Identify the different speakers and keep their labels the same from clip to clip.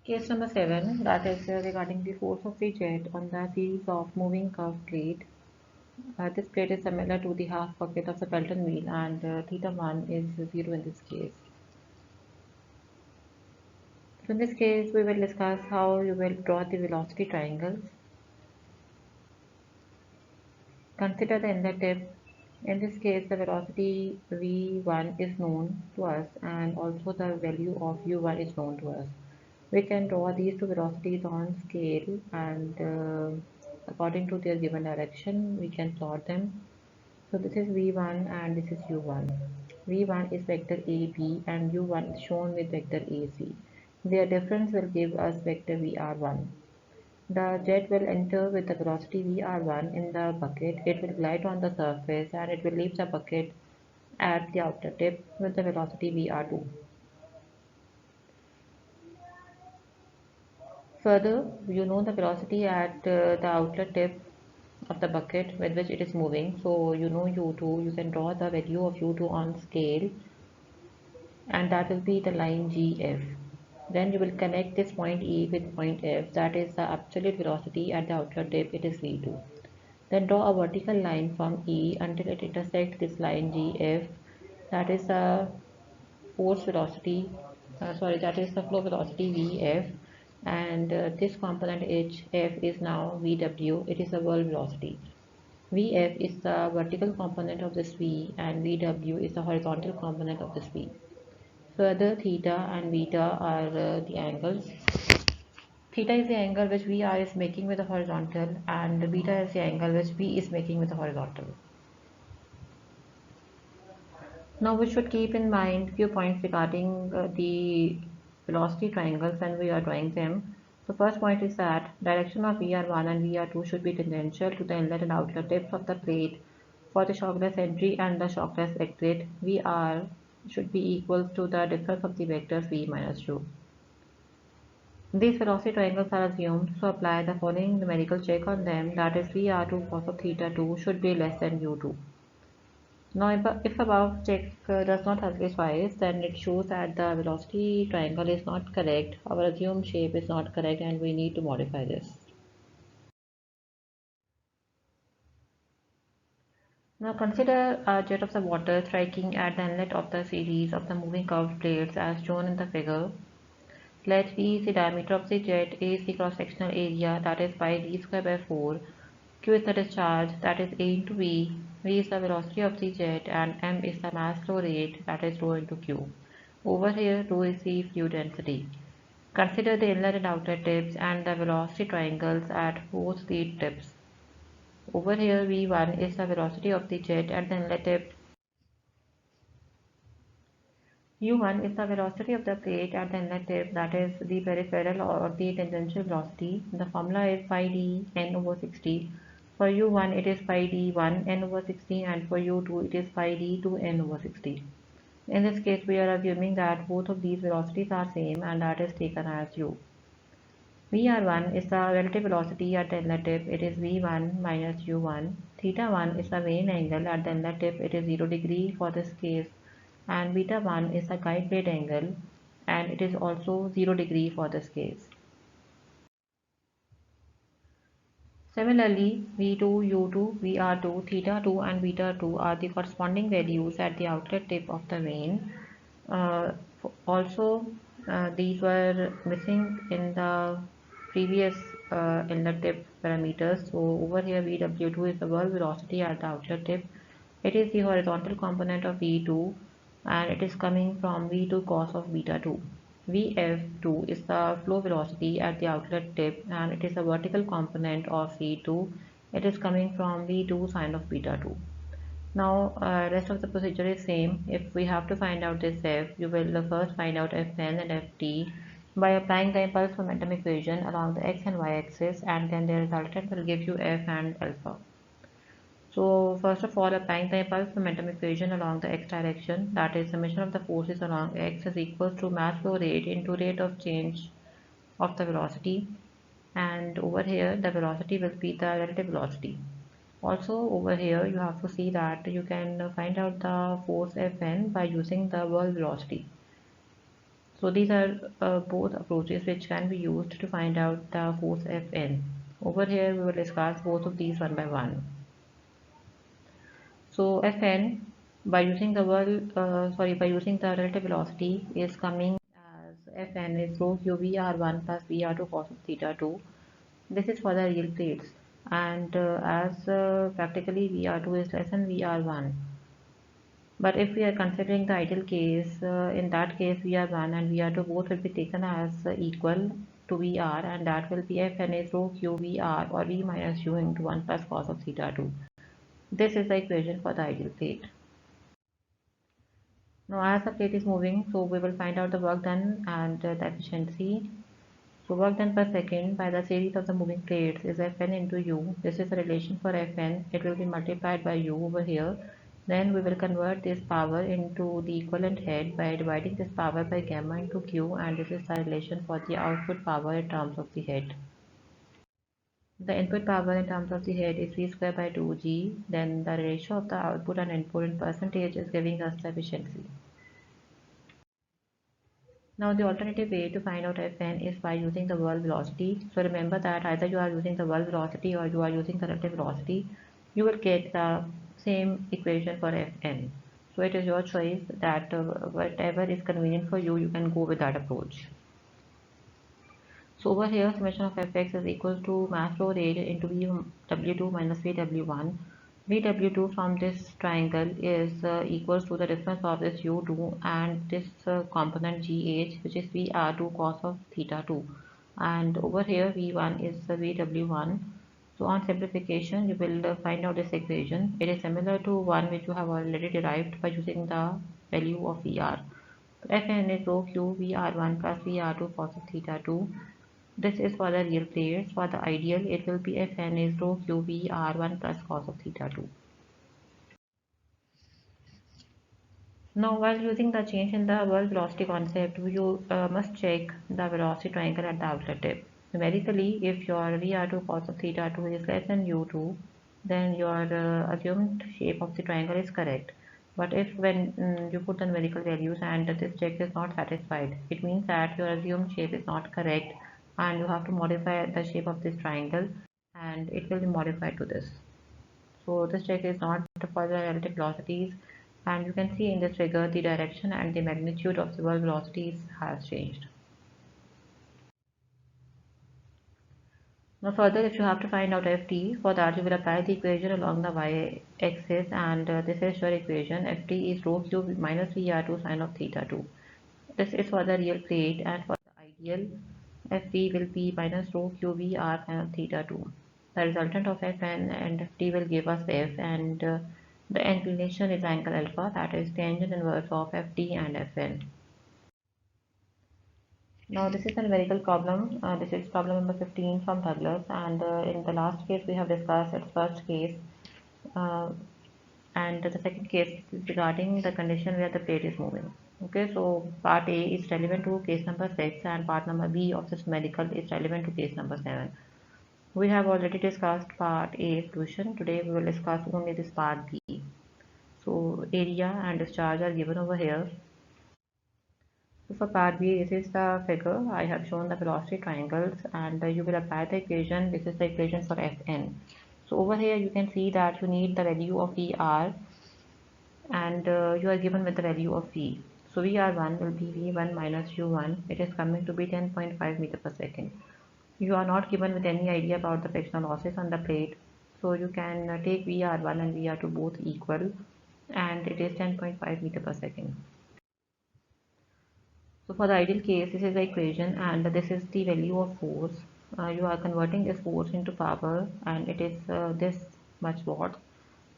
Speaker 1: Case number 7, that is regarding the force of the jet on the series of moving curved plate. This plate is similar to the half bucket of the Pelton wheel, and theta 1 is 0 in this case. So in this case, we will discuss how you will draw the velocity triangles. Consider the inlet tip. In this case, the velocity v1 is known to us, and also the value of u1 is known to us. We can draw these two velocities on scale, and according to their given direction, we can plot them. So this is v1 and this is u1. v1 is vector ab and u1 is shown with vector ac. Their difference will give us vector vr1. The jet will enter with the velocity vr1 in the bucket. It will glide on the surface and it will leave the bucket at the outer tip with the velocity vr2. Further, you know the velocity at the outlet tip of the bucket with which it is moving. So you know u2, you can draw the value of u2 on scale, and that will be the line GF. Then you will connect this point E with point F, that is the absolute velocity at the outlet tip, it is v2. Then draw a vertical line from E until it intersects this line GF, that is the force velocity, that is the flow velocity Vf, and this component HF is now Vw, it is the whirl velocity. Vf is the vertical component of this V and Vw is the horizontal component of this V. Further, theta and beta are the angles. Theta is the angle which VR is making with the horizontal, and beta is the angle which V is making with the horizontal. Now we should keep in mind few points regarding the velocity triangles when we are drawing them. So first point is that direction of VR1 and VR2 should be tangential to the inlet and outlet tips of the plate for the shockless entry and the shockless exit. VR should be equal to the difference of the vectors V minus U. These velocity triangles are assumed, so apply the following numerical check on them, that is VR2 cos of theta 2 should be less than U2. Now if above check does not satisfy, then it shows that the velocity triangle is not correct, our assumed shape is not correct, and we need to modify this. Now consider a jet of the water striking at the inlet of the series of the moving curved plates as shown in the figure. Let V is the diameter of the jet, A is the cross-sectional area, that is pi d square by 4, Q is the discharge, that is A into V, V is the velocity of the jet, and M is the mass flow rate, that is rho into Q. Over here, rho is the fluid density. Consider the inlet and outlet tips and the velocity triangles at both the tips. Over here, V1 is the velocity of the jet at the inlet tip. U1 is the velocity of the plate at the inlet tip, that is the peripheral or the tangential velocity. The formula is pi d n over 60. For U1 it is pi d1 n over 60, and for U2 it is pi d2 n over 60. In this case we are assuming that both of these velocities are same, and that is taken as U. Vr1 is the relative velocity at the inlet tip, it is V1 minus U1. Theta 1 is the main angle at the inlet tip, it is 0 degree for this case, and beta 1 is the guide plate angle, and it is also 0 degree for this case. Similarly, V2, U2, VR2, theta 2 and beta 2 are the corresponding values at the outlet tip of the vane. Uh, Also, these were missing in the previous inlet tip parameters. So over here VW2 is the whirl velocity at the outlet tip. It is the horizontal component of V2, and it is coming from V2 cos of beta 2. Vf2 is the flow velocity at the outlet tip, and it is the vertical component of V2. It is coming from V2 sine of beta 2. Now rest of the procedure is same. If we have to find out this f, you will first find out fn and ft by applying the impulse momentum equation along the x and y axis, and then the resultant will give you f and alpha. So first of all, applying the impulse momentum equation along the x direction, that is summation of the forces along x is equals to mass flow rate into rate of change of the velocity, and over here the velocity will be the relative velocity. Also over here you have to see that you can find out the force Fn by using the whirl velocity. So these are both approaches which can be used to find out the force Fn. Over here we will discuss both of these one by one. So Fn, by using the by using the relative velocity, is coming as Fn is rho q Vr1 plus Vr2 cos of theta 2. This is for the real plates, and as practically Vr2 is less than Vr1. But if we are considering the ideal case, in that case Vr1 and Vr2 both will be taken as equal to Vr, and that will be Fn is rho q Vr or V minus u into 1 plus cos of theta 2. This is the equation for the ideal plate. Now as the plate is moving, so we will find out the work done and the efficiency. So work done per second by the series of the moving plates is Fn into u. This is the relation for Fn. It will be multiplied by u over here. Then we will convert this power into the equivalent head by dividing this power by gamma into q, and this is the relation for the output power in terms of the head. The input power in terms of the head is V square by 2g. Then the ratio of the output and input in percentage is giving us the efficiency. Now the alternative way to find out Fn is by using the whirl velocity. So remember that either you are using the whirl velocity or you are using the relative velocity, you will get the same equation for Fn. So it is your choice that whatever is convenient for you, you can go with that approach. So over here, summation of Fx is equal to mass flow rate into Vw2 minus Vw1. Vw2 from this triangle is equals to the difference of this u2 and this component gh, which is Vr2 cos of theta 2. And over here V1 is Vw1. So on simplification, you will find out this equation. It is similar to one which you have already derived by using the value of Vr. Fn is rho q Vr1 plus Vr2 cos of theta 2. This is for the real plates. For the ideal, it will be Fn is rho q Vr1 plus cos of theta 2. Now, while using the change in the whirl velocity concept, you must check the velocity triangle at the outlet tip. Numerically, if your Vr2 cos of theta 2 is less than u2, then your assumed shape of the triangle is correct. But if when you put the numerical values and this check is not satisfied, it means that your assumed shape is not correct and you have to modify the shape of this triangle, and it will be modified to this. So this check is not for the relative velocities, and you can see in this figure the direction and the magnitude of the whirl velocities has changed. Now further, if you have to find out Ft, for that you will apply the equation along the y-axis, and this is your equation. Ft is rho q minus Vr2 sine of theta 2. This is for the real plate, and for the ideal, Ft will be minus rho q Vr sine of theta 2. The resultant of Fn and Ft will give us F, and the inclination is angle alpha, that is tangent inverse of Ft and Fn. Now this is a numerical problem. This is problem number 15 from Douglas, and in the last case we have discussed its first case, uh, and the second case is regarding the condition where the plate is moving. Okay, so part A is relevant to case number 6, and part number B of this numerical is relevant to case number 7. We have already discussed part A solution. Today we will discuss only this part B. So area and discharge are given over here. So for part B, this is the figure. I have shown the velocity triangles, and you will apply the equation. This is the equation for Fn. So over here you can see that you need the value of Vr, and you are given with the value of V. So Vr1 will be V1 minus U1. It is coming to be 10.5 meter per second. You are not given with any idea about the frictional losses on the plate. So you can take Vr1 and Vr2 both equal, and it is 10.5 meter per second. So for the ideal case, this is the equation, and this is the value of force. You are converting this force into power, and it is this much watt.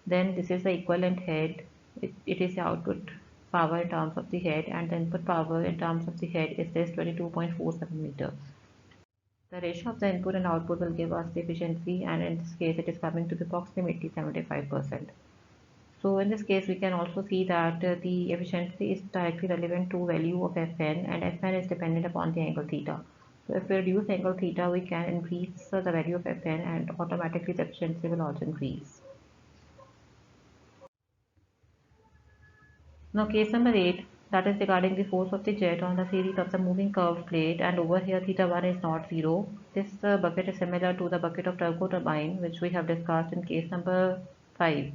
Speaker 1: Then this is the equivalent head. It is the output power in terms of the head, and the input power in terms of the head is this 22.47 meter. The ratio of the input and output will give us the efficiency, and in this case it is coming to be approximately 75%. So in this case, we can also see that the efficiency is directly relevant to value of Fn, and Fn is dependent upon the angle theta. So if we reduce angle theta, we can increase the value of Fn, and automatically the efficiency will also increase. Now case number 8, that is regarding the force of the jet on the series of the moving curved plate, and over here theta 1 is not 0. This bucket is similar to the bucket of turbo turbine which we have discussed in case number 5.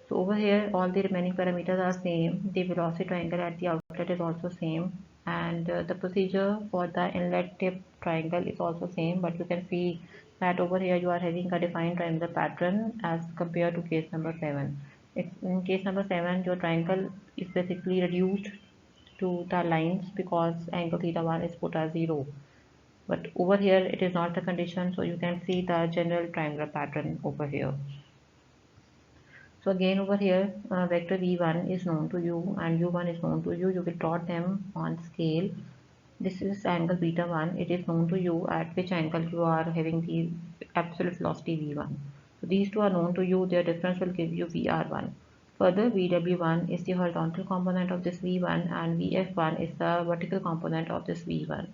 Speaker 1: So over here all the remaining parameters are same. The velocity triangle at the outlet is also same, and the procedure for the inlet tip triangle is also same, but you can see that over here you are having a defined triangle pattern as compared to case number 7. In case number 7 your triangle is basically reduced to the lines because angle theta 1 is put as 0, but over here it is not the condition, so you can see the general triangular pattern over here. So again over here vector v1 is known to you and u1 is known to you. You will plot them on scale. This is angle beta 1. It is known to you at which angle you are having the absolute velocity v1. So these two are known to you. Their difference will give you vr1. Further, vw1 is the horizontal component of this v1 and vf1 is the vertical component of this v1.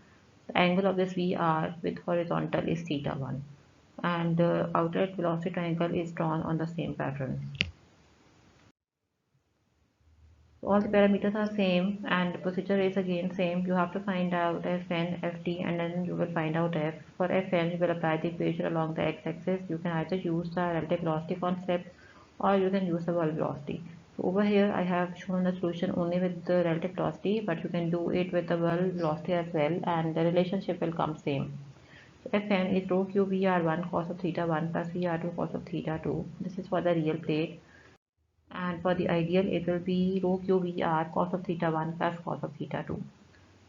Speaker 1: The angle of this vr with horizontal is theta 1, and the outlet velocity triangle is drawn on the same pattern. All the parameters are same and the procedure is again same. You have to find out Fn, Ft, and then you will find out F. For Fn you will apply the equation along the x-axis. You can either use the relative velocity concept or you can use the bulk velocity. So over here I have shown the solution only with the relative velocity, but you can do it with the bulk velocity as well and the relationship will come same. So Fn is rho q Vr1 cos of theta 1 plus Vr2 cos of theta 2. This is for the real plate. And for the ideal it will be rho QVR cos of theta 1 plus cos of theta 2.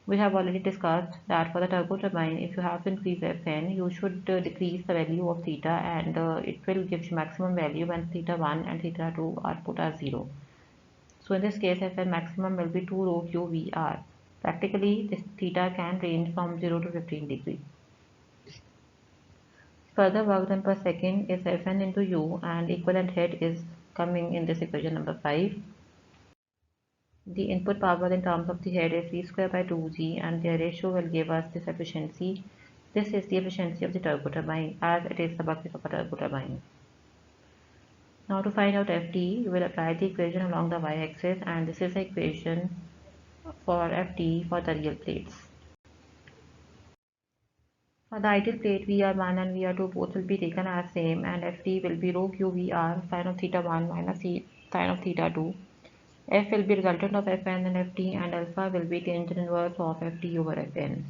Speaker 1: We have already discussed that for the turbo turbine, if you have to increase Fn, you should decrease the value of theta, and it will give you maximum value when theta 1 and theta 2 are put as 0. So in this case Fn maximum will be 2 rho QVR. Practically this theta can range from 0 to 15 degrees. Further work done per second is Fn into U, and equivalent head is coming in this equation number 5. The input power in terms of the head is V square by 2G, and their ratio will give us this efficiency. This is the efficiency of the turbo turbine as it is the bucket of a turbo turbine. Now to find out Ft, you will apply the equation along the y-axis, and this is the equation for Ft for the real plates. For the ideal plate, VR1 and VR2 both will be taken as same, and Ft will be rho QVR sin of theta 1 minus sin of theta 2. F will be resultant of Fn and Ft, and alpha will be tangent inverse of Ft over Fn.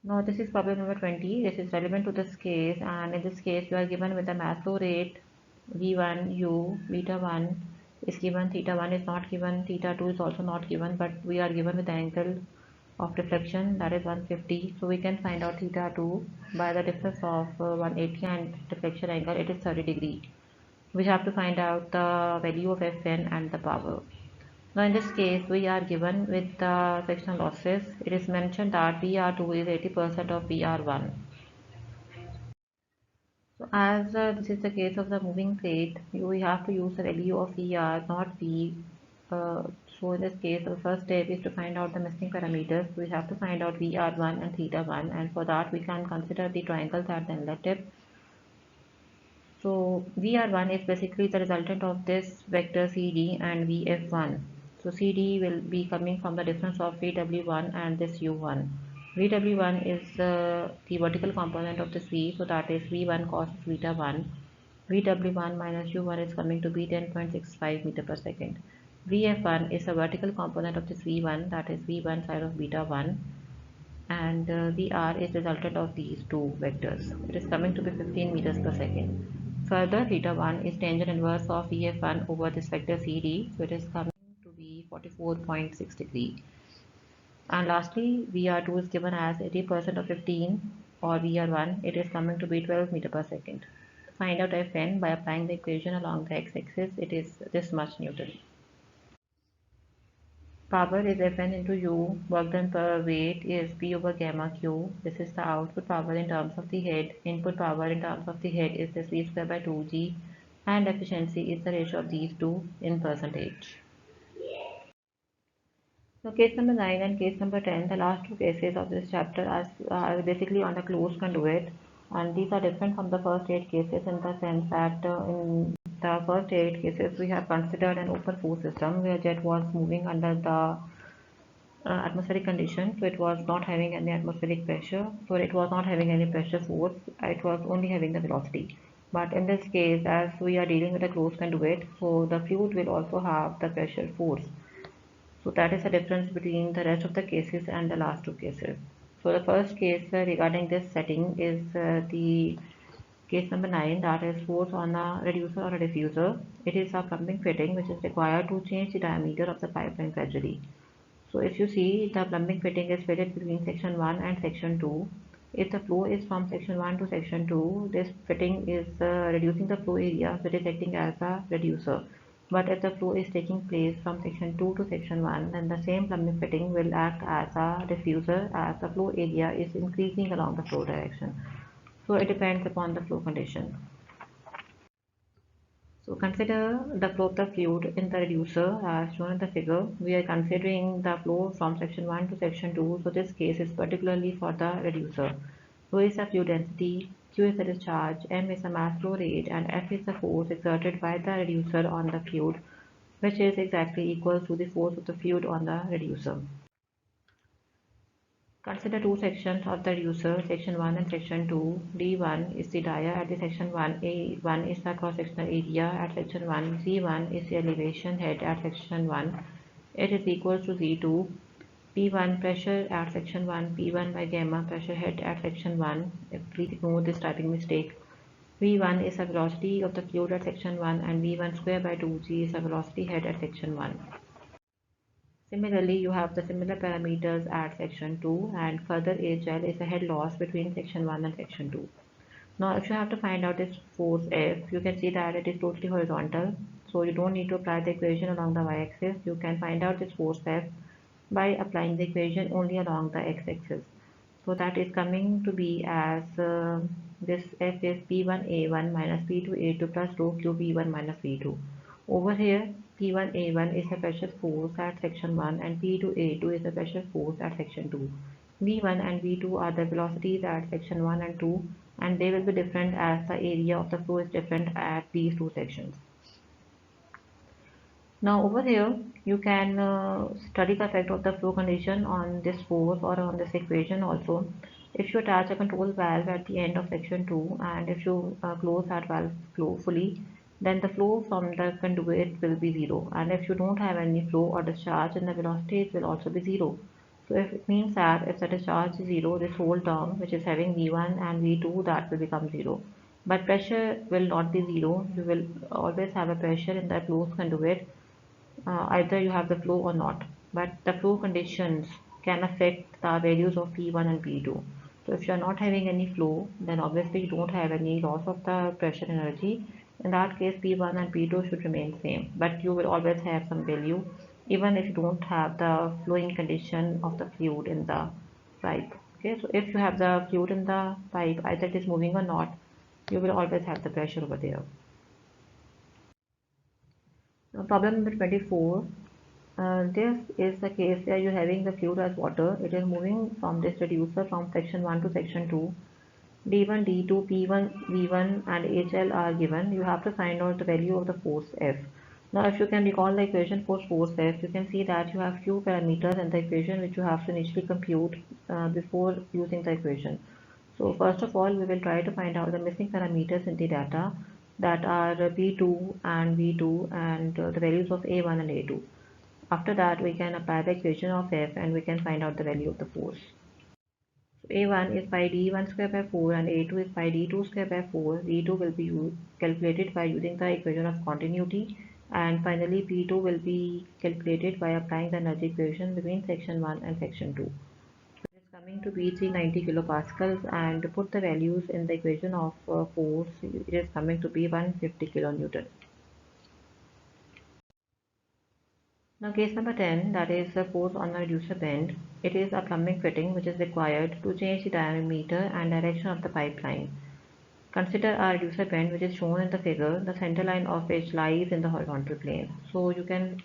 Speaker 1: Now this is problem number 20. This is relevant to this case, and in this case you are given with the mass flow rate V1 U beta 1 is given, theta 1 is not given, theta 2 is also not given, but we are given with the angle of deflection, that is 150. So we can find out theta 2 by the difference of 180 and deflection angle, it is 30 degree. We have to find out the value of Fn and the power. Now in this case we are given with the frictional losses. It is mentioned that Vr2 is 80% of Vr1. So as this is the case of the moving plate, we have to use the value of Vr, not V. So in this case the first step is to find out the missing parameters. We have to find out Vr1 and theta 1, and for that we can consider the triangles at the inlet tip. So Vr1 is basically the resultant of this vector CD and Vf1. So CD will be coming from the difference of Vw1 and this u1. Vw1 is the vertical component of this V, so that is V1 cos theta 1. Vw1 minus u1 is coming to be 10.65 meter per second. Vf1 is the vertical component of this V1, that is V1 sin of beta 1, and Vr is resultant of these two vectors. It is coming to be 15 meters per second. Further, theta 1 is tangent inverse of Vf1 over this vector CD, so it is coming to be 44.6 degree. And lastly, Vr2 is given as 80% of 15, or Vr1, it is coming to be 12 meter per second. To find out Fn by applying the equation along the x-axis, it is this much Newton. Power is Fn into U, work done per weight is P over gamma Q. This is the output power in terms of the head. Input power in terms of the head is this V square by 2G, and efficiency is the ratio of these two in percentage. So case number 9 and case number 10, the last two cases of this chapter are basically on the closed conduit, and these are different from the first 8 cases in the sense that in the first 8 cases we have considered an open force system where jet was moving under the atmospheric condition, so it was not having any atmospheric pressure, so it was not having any pressure force, it was only having the velocity. But in this case, as we are dealing with a closed conduit, so the fluid will also have the pressure force. So that is the difference between the rest of the cases and the last two cases. So the first case regarding this setting is the case number 9, that is force on a reducer or a diffuser. It is a plumbing fitting which is required to change the diameter of the pipeline gradually. So if you see, the plumbing fitting is fitted between section 1 and section 2. If the flow is from section 1 to section 2, this fitting is reducing the flow area, so it is acting as a reducer. But if the flow is taking place from section 2 to section 1, then the same plumbing fitting will act as a diffuser as the flow area is increasing along the flow direction. So it depends upon the flow condition. So consider the flow of the fluid in the reducer as shown in the figure. We are considering the flow from section 1 to section 2. So this case is particularly for the reducer. Rho is the fluid density, Q is the discharge, M is the mass flow rate, and F is the force exerted by the reducer on the fluid, which is exactly equal to the force of the fluid on the reducer. Consider two sections of the reducer, section 1 and section 2. D1 is the dia at the section 1, A1 is the cross-sectional area at section 1, Z1 is the elevation head at section 1. It is equal to Z2. P1 pressure at section 1, P1 by gamma pressure head at section 1. Please ignore this typing mistake. V1 is the velocity of the fluid at section 1 and V1 square by 2G is the velocity head at section 1. Similarly, you have the similar parameters at section 2 and further HL is the head loss between section 1 and section 2. Now if you have to find out this force F, you can see that it is totally horizontal. So you don't need to apply the equation along the y-axis. You can find out this force F by applying the equation only along the x-axis. So that is coming to be as this F is P1A1 minus P2A2 plus rho Q V1 minus V2. Over here, P1A1 is the pressure force at section 1 and P2A2 is the pressure force at section 2. V1 and V2 are the velocities at section 1 and 2 and they will be different as the area of the flow is different at these two sections. Now over here you can study the effect of the flow condition on this force or on this equation also. If you attach a control valve at the end of section 2 and if you close that valve flow fully, then the flow from the conduit will be 0, and if you don't have any flow or discharge, then the velocity will also be 0. So if it means that if the discharge is 0, this whole term which is having V1 and V2, that will become 0. But pressure will not be 0. You will always have a pressure in the closed conduit. Either you have the flow or not, but the flow conditions can affect the values of P1 and P2. So if you are not having any flow, then obviously you don't have any loss of the pressure energy. In that case, P1 and P2 should remain same, but you will always have some value even if you don't have the flowing condition of the fluid in the pipe. Okay, so if you have the fluid in the pipe, either it is moving or not, you will always have the pressure over there. Now, problem number 24. This is the case where you're having the fluid as water. It is moving from this reducer from section 1 to section 2. D1, D2, P1, V1 and HL are given. You have to find out the value of the force F. Now if you can recall the equation for force F, you can see that you have few parameters in the equation which you have to initially compute before using the equation. So first of all, we will try to find out the missing parameters in the data, that are P2 and V2 and the values of A1 and A2. After that, we can apply the equation of F and we can find out the value of the force. So A1 is pi D1 square by 4 and A2 is pi D2 square by 4. D2 will be calculated by using the equation of continuity, and finally P2 will be calculated by applying the energy equation between section 1 and section 2. It is coming to be 390 kilopascals, and to put the values in the equation of force, it is coming to be 150 kilonewton. Now case number 10, that is the force on a reducer bend. It is a plumbing fitting which is required to change the diameter and direction of the pipeline. Consider a reducer bend which is shown in the figure, the center line of which lies in the horizontal plane. So you can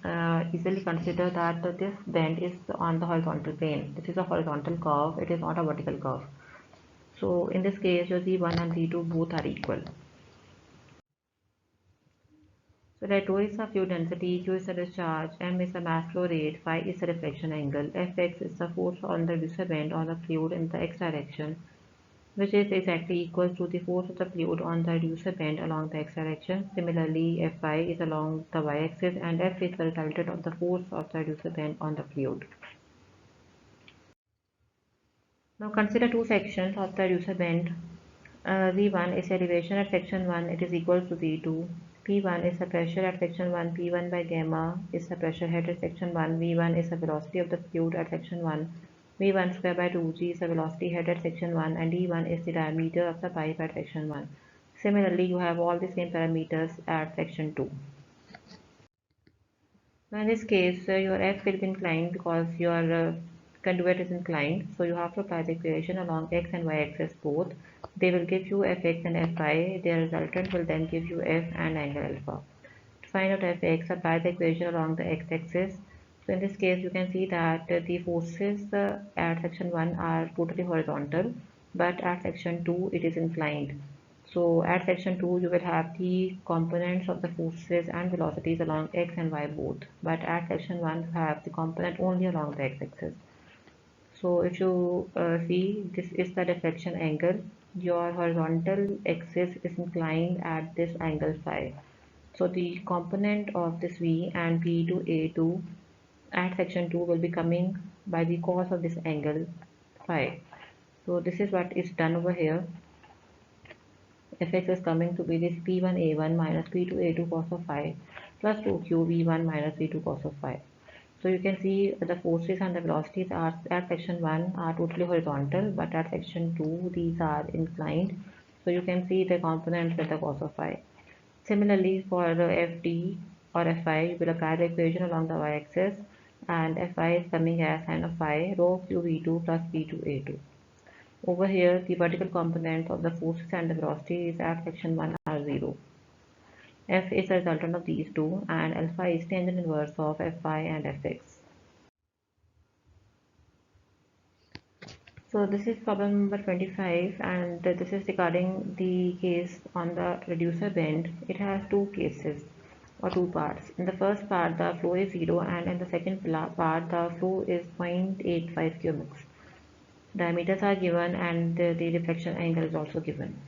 Speaker 1: easily consider that this bend is on the horizontal plane. This is a horizontal curve, it is not a vertical curve. So in this case, your Z1 and Z2 both are equal. So let rho is the fluid density, Q is the discharge, M is the mass flow rate, phi is the reflection angle, Fx is the force on the reducer bend on the fluid in the x direction, which is exactly equal to the force of the fluid on the reducer bend along the x direction. Similarly, Fy is along the y-axis and F is the resultant of the force of the reducer bend on the fluid. Now consider two sections of the reducer bend. V1 is elevation at section 1, it is equal to V2. P1 is the pressure at section 1, P1 by gamma is the pressure head at section 1, V1 is the velocity of the fluid at section 1, V1 square by 2g is the velocity head at section 1, and D1 is the diameter of the pipe at section 1. Similarly, you have all the same parameters at section 2. Now in this case, your F will be inclined because your conduit is inclined. So you have to apply the equation along x and y axis both. They will give you Fx and Fy. Their resultant will then give you F and angle alpha. To find out Fx, apply the equation along the x-axis. So in this case, you can see that the forces at section 1 are totally horizontal, but at section 2 it is inclined. So at section 2 you will have the components of the forces and velocities along x and y both, but at section 1 you have the component only along the x-axis. So if you see, this is the deflection angle. Your horizontal axis is inclined at this angle phi. So the component of this V and V2A2 at section 2 will be coming by the cos of this angle phi. So this is what is done over here. Fx is coming to be this P1A1 minus P2A2 cos of phi plus 2qV1 minus V2 cos of phi. So you can see the forces and the velocities are at section 1 are totally horizontal, but at section 2 these are inclined. So you can see the components with the cos of phi. Similarly, for Fd or Fi, you will apply the equation along the y-axis, and Fi is coming as sin of phi rho qV2 plus P2A2. Over here, the vertical component of the forces and the velocities at section 1 are 0. F is the resultant of these two, and alpha is tangent inverse of Fi and Fx. So this is problem number 25, and this is regarding the case on the reducer bend. It has two cases or two parts. In the first part, the flow is 0, and in the second part, the flow is 0.85 cubics. Diameters are given, and the reflection angle is also given.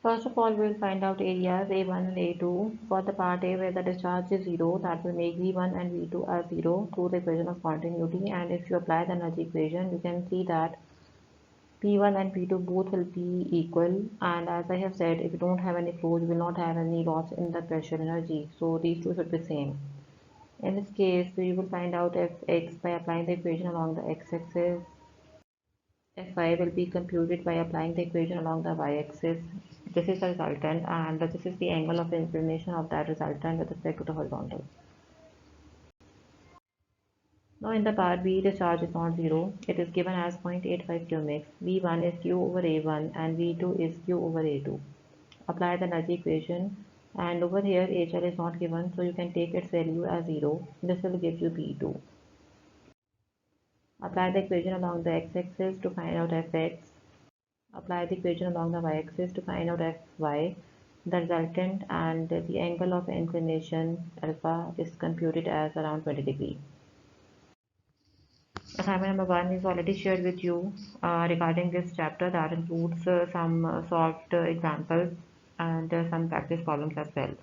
Speaker 1: First of all, we will find out areas A1 and A2. For the part A where the discharge is 0, that will make V1 and V2 as 0 through the equation of continuity, and if you apply the energy equation, you can see that P1 and P2 both will be equal, and as I have said, if you don't have any flow, you will not have any loss in the pressure energy, so these two should be same. In this case, we will find out Fx by applying the equation along the x-axis. Fy will be computed by applying the equation along the y-axis. This is the resultant, and this is the angle of inclination of that resultant with respect to the horizontal. Now in the part B, the charge is not 0. It is given as 0.85 cubics. V1 is Q over A1 and V2 is Q over A2. Apply the energy equation, and over here HL is not given, so you can take its value as 0. This will give you P2. Apply the equation along the x-axis to find out Fx. Apply the equation along the y-axis to find out Fy. The resultant and the angle of inclination alpha is computed as around 20 degrees. Assignment number 1 is already shared with you regarding this chapter. That includes some solved examples and some practice problems as well.